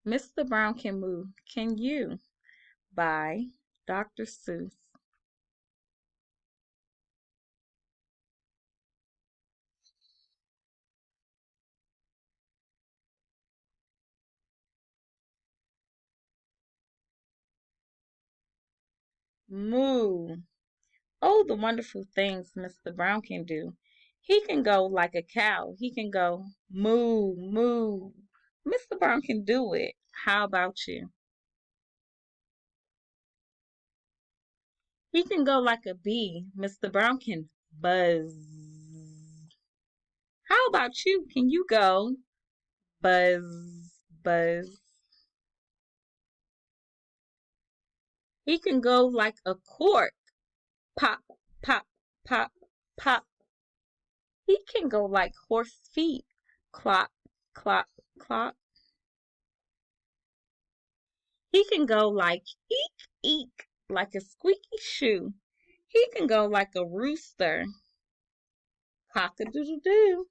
Mr. Brown Can Move. Can You? By Dr. Seuss. Moo. Oh, the wonderful things Mr. Brown can do. He can go like a cow. He can go moo, moo. Mr. Brown can do it. How about you? He can go like a bee. Mr. Brown can buzz. How about you? Can you go buzz, buzz? He can go like a cork. Pop, pop, pop, pop. He can go like horse feet. Clop, clop, clop. He can go like eek, eek, like a squeaky shoe. He can go like a rooster. Cock a doodle doo.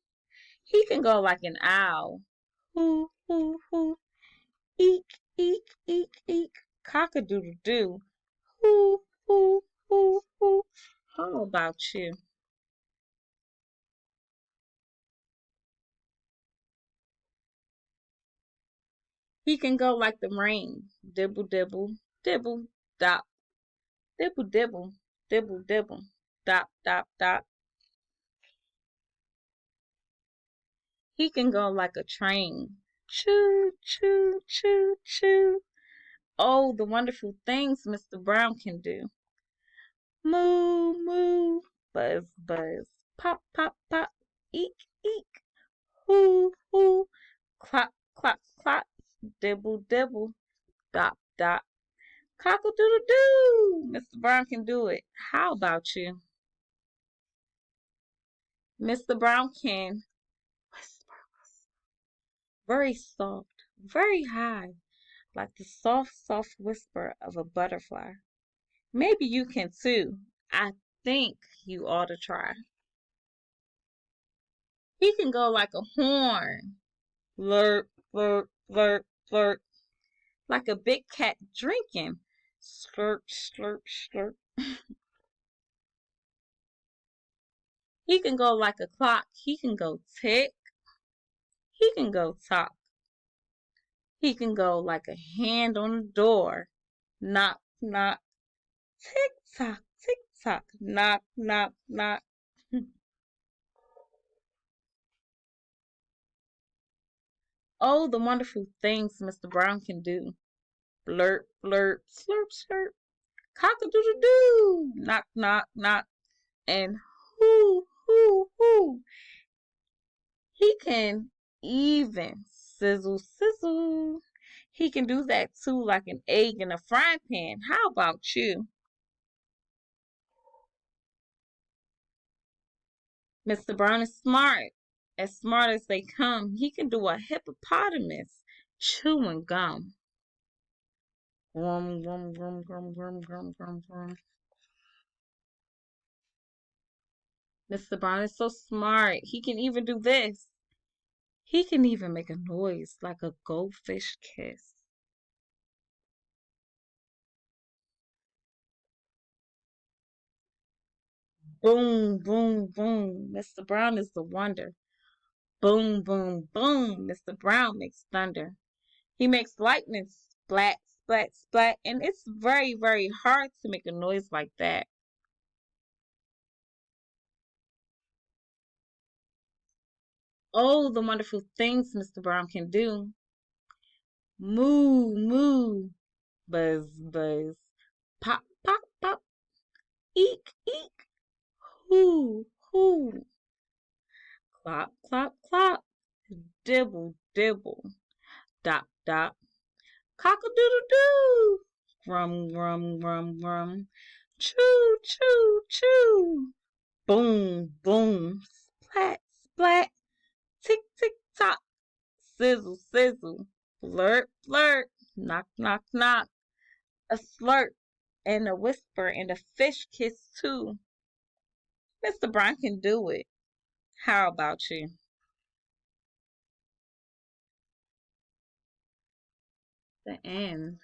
He can go like an owl. Hoo, hoo, hoo. Eek, eek, eek, eek. Cock a doodle doo. Hoo, hoo, hoo, hoo. How about you? He can go like the rain. Dibble, dibble, dibble, dop. Dibble, dibble, dibble, dibble, dop, dop, dop. He can go like a train. Choo, choo, choo, choo. Oh, the wonderful things Mr. Brown can do. Moo, moo, buzz, buzz. Pop, pop, pop. Eek, eek. Hoo, hoo. Clop, clop, clop. Dibble, dibble. Dop, dop. Cockle doodle doo. Mr. Brown can do it. How about you? Mr. Brown can whisper very soft, very high, like the soft, soft whisper of a butterfly. Maybe you can too. I think you ought to try. He can go like a horn. Flirt, flirt, flirt, flirt. Like a big cat drinking. Slurp, slurp, slurp. He can go like a clock. He can go tick. He can go tock. He can go like a hand on the door. Knock, knock. Tick tock, tick tock. Knock, knock, knock. Oh, the wonderful things Mr. Brown can do. Blurt, blurt, slurp, slurp. Cock a doodle doo. Knock, knock, knock. And hoo, hoo, hoo. He can even sizzle, sizzle. He can do that too, like an egg in a frying pan. How about you? Mr. Brown is smart as they come. He can do a hippopotamus chewing gum. Grum, grum, grum, grum, grum, grum, grum, grum. Mr. Brown is so smart. He can even do this. He can even make a noise like a goldfish kiss. Boom, boom, boom. Mr. Brown is the wonder. Boom, boom, boom. Mr. Brown makes thunder. He makes lightning splat, splat, splat. And it's very, very hard to make a noise like that. Oh, the wonderful things Mr. Brown can do. Moo, moo. Buzz, buzz. Pop, pop, pop. Eek, eek. Hoo, hoo. Clop, clop, clop. Dibble, dibble. Dop, dop. Cock a doodle doo. Grum, grum, grum, grum. Choo, choo, choo. Boom, boom. Splat, splat. Tick, tick, tock. Sizzle, sizzle. Flirt, flirt. Knock, knock, knock. A slurp and a whisper and a fish kiss too. Mr. Brown can do it. How about you? The end.